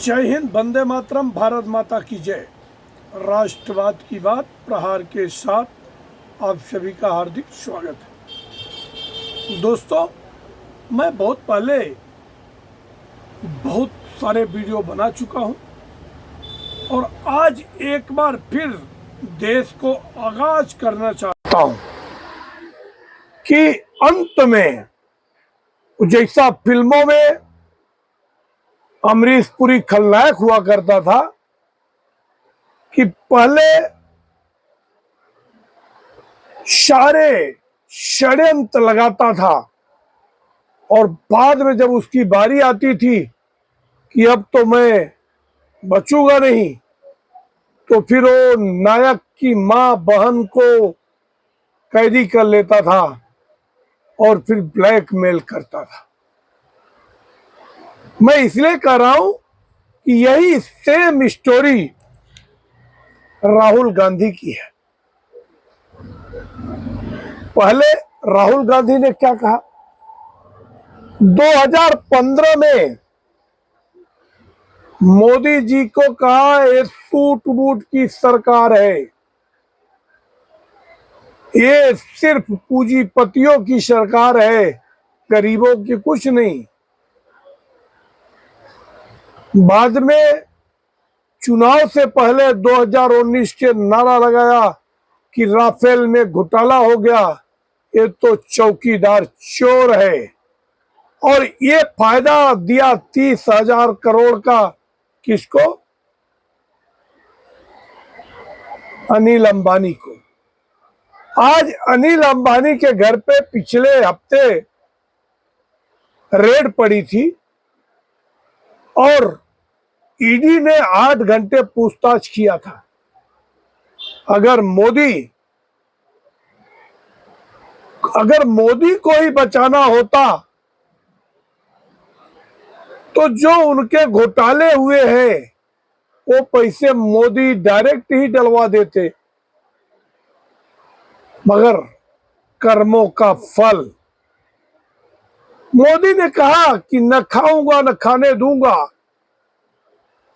जय हिंद, वंदे मातरम, भारत माता की जय। राष्ट्रवाद की बात प्रहार के साथ आप सभी का हार्दिक स्वागत है। दोस्तों, मैं बहुत पहले बहुत सारे वीडियो बना चुका हूं और आज एक बार फिर देश को आगाज करना चाहता हूं कि अंत में जैसा फिल्मों में अमरीश पुरी खलनायक हुआ करता था कि पहले सारे षड्यंत्र लगाता था और बाद में जब उसकी बारी आती थी कि अब तो मैं बचूंगा नहीं, तो फिर वो नायक की मां बहन को कैदी कर लेता था और फिर ब्लैकमेल करता था। मैं इसलिए कह रहा हूं कि यही सेम स्टोरी राहुल गांधी की है। पहले राहुल गांधी ने क्या कहा? 2015 में मोदी जी को कहा ये सूट बूट की सरकार है, ये सिर्फ पूंजीपतियों की सरकार है, गरीबों की कुछ नहीं। बाद में चुनाव से पहले 2019 के नारा लगाया कि राफेल में घोटाला हो गया, ये तो चौकीदार चोर है, और ये फायदा दिया 30,000 करोड़ का किसको? अनिल अंबानी को। आज अनिल अंबानी के घर पे पिछले हफ्ते रेड पड़ी थी और ईडी ने 8 घंटे पूछताछ किया था। अगर मोदी को ही बचाना होता तो जो उनके घोटाले हुए हैं वो पैसे मोदी डायरेक्ट ही डलवा देते, मगर कर्मों का फल। मोदी ने कहा कि न खाऊंगा न खाने दूंगा,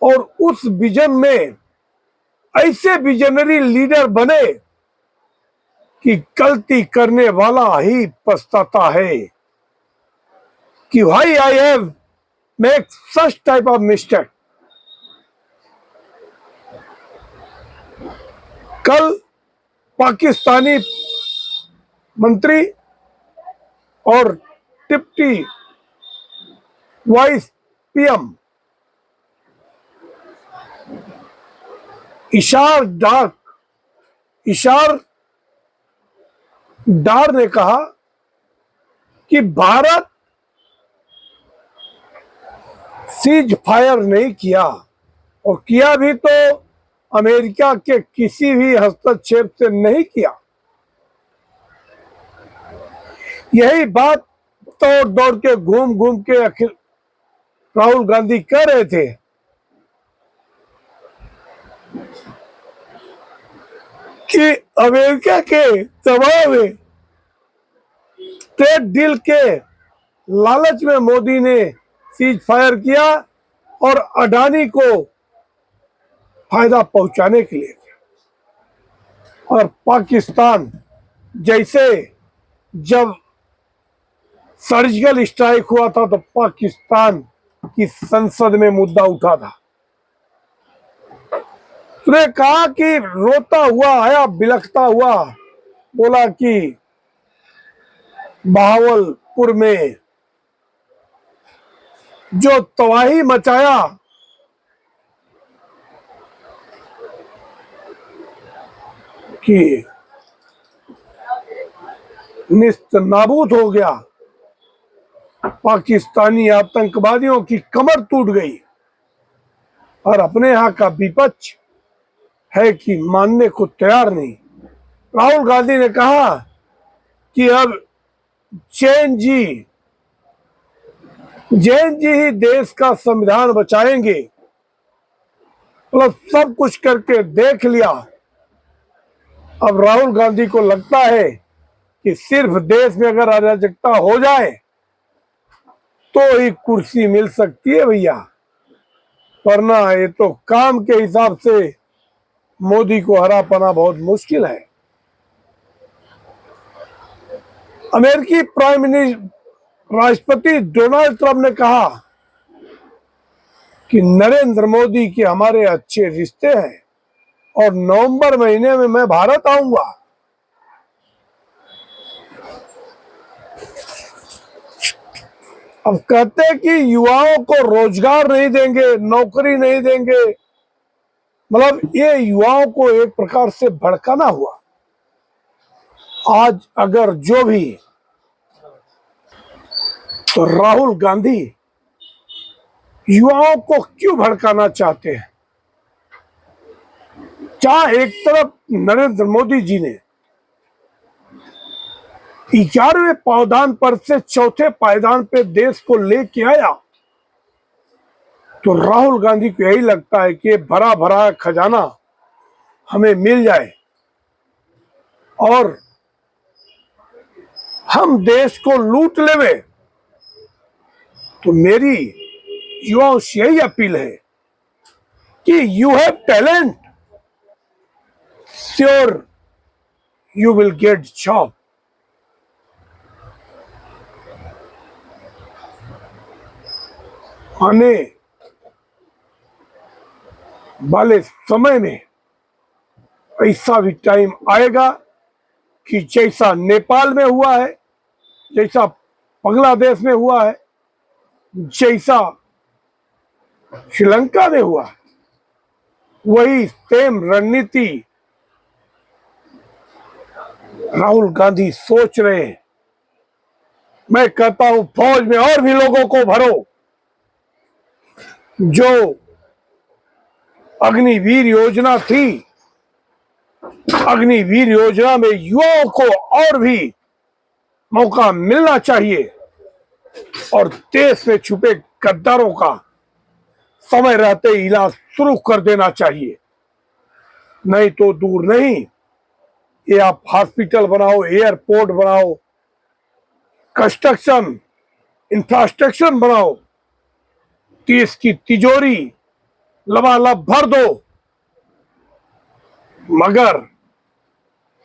और उस विजन में ऐसे विजनरी लीडर बने कि गलती करने वाला ही पछताता है कि why I have make such type of mistake. कल पाकिस्तानी मंत्री और डिप्टी वाइस पीएम इशार डार ने कहा कि भारत सीज फायर नहीं किया, और किया भी तो अमेरिका के किसी भी हस्तक्षेप से नहीं किया। यही बात दौड़ दौड़ के घूम घूम के राहुल गांधी कह रहे थे कि अमेरिका के दबाव में, ट्रेड डील के लालच में मोदी ने सीज फायर किया और अडानी को फायदा पहुंचाने के लिए। और पाकिस्तान जैसे जब सर्जिकल स्ट्राइक हुआ था तो पाकिस्तान की संसद में मुद्दा उठा था। उसने कहा कि रोता हुआ आया, बिलखता हुआ, बोला कि बहावलपुर में जो तबाही मचाया, कि निस्त नाबूद हो गया, पाकिस्तानी आतंकवादियों की कमर टूट गई, और अपने यहां का विपक्ष है कि मानने को तैयार नहीं। राहुल गांधी ने कहा कि अब जैन जी ही देश का संविधान बचाएंगे। मतलब सब कुछ करके देख लिया। अब राहुल गांधी को लगता है कि सिर्फ देश में अगर अराजकता हो जाए तो ही कुर्सी मिल सकती है भैया। वरना ये तो काम के हिसाब से मोदी को हरा पाना बहुत मुश्किल है। अमेरिकी प्राइम मिनिस्टर राष्ट्रपति डोनाल्ड ट्रंप ने कहा कि नरेंद्र मोदी के हमारे अच्छे रिश्ते हैं और नवंबर महीने में मैं भारत आऊंगा। अब कहते हैं कि युवाओं को रोजगार नहीं देंगे, नौकरी नहीं देंगे, मतलब ये युवाओं को एक प्रकार से भड़काना हुआ। आज अगर जो भी तो राहुल गांधी युवाओं को क्यों भड़काना चाहते हैं? जहां एक तरफ नरेंद्र मोदी जी ने 11वें पावदान पर से चौथे पायदान पे देश को लेके आया, तो राहुल गांधी को यही लगता है कि भरा भरा खजाना हमें मिल जाए और हम देश को लूट लेवे। तो मेरी युवाओं से यही अपील है कि you have talent, sure you will get job. आने वाले समय में ऐसा भी टाइम आएगा कि जैसा नेपाल में हुआ है, जैसा बांग्लादेश में हुआ है, जैसा श्रीलंका में हुआ, वही सेम रणनीति राहुल गांधी सोच रहे हैं। मैं कहता हूं फौज में और भी लोगों को भरो, जो अग्निवीर योजना थी, अग्निवीर योजना में युवाओं को और भी मौका मिलना चाहिए और देश में छुपे गद्दारों का समय रहते ही इलाज शुरू कर देना चाहिए। नहीं तो दूर नहीं, ये आप हॉस्पिटल बनाओ, एयरपोर्ट बनाओ, कंस्ट्रक्शन इंफ्रास्ट्रक्चर बनाओ, देश की तिजोरी लबालब भर दो, मगर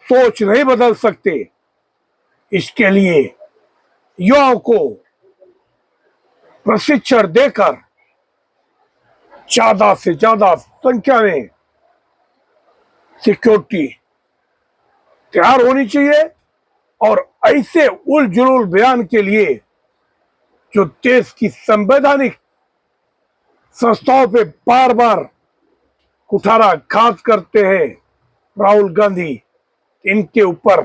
सोच नहीं बदल सकते। इसके लिए युवाओं को प्रशिक्षण देकर ज्यादा से ज्यादा संख्या में सिक्योरिटी तैयार होनी चाहिए और ऐसे उलझुल बयान के लिए जो देश की संवैधानिक संस्थाओं पे बार बार कुठाराघात करते हैं राहुल गांधी, इनके ऊपर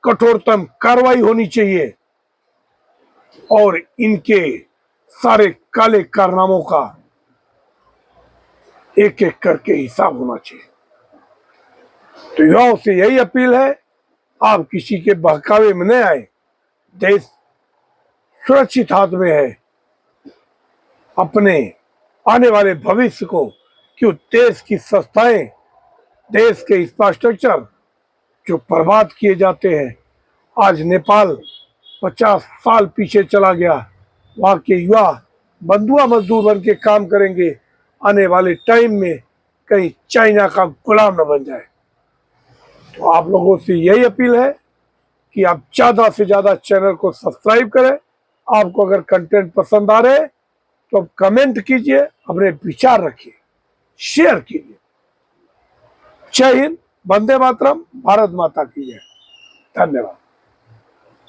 कठोरतम कार्रवाई होनी चाहिए और इनके सारे काले कारनामों का एक एक करके हिसाब होना चाहिए। तो युवाओं से यही अपील है, आप किसी के बहकावे में नहीं आए। देश सुरक्षित हाथ में है। अपने आने वाले भविष्य को क्यों देश की संस्थाएं, देश के इंफ्रास्ट्रक्चर जो बर्बाद किए जाते हैं। आज नेपाल 50 साल पीछे चला गया, वहां के युवा बंधुआ मजदूर बन के काम करेंगे, आने वाले टाइम में कहीं चाइना का गुलाम न बन जाए। तो आप लोगों से यही अपील है कि आप ज्यादा से ज्यादा चैनल को सब्सक्राइब करें। आपको अगर कंटेंट पसंद आ रहे तो आप कमेंट कीजिए, अपने विचार रखिए, शेयर कीजिए। जय हिंद, वंदे मातरम, भारत माता की जय। धन्यवाद।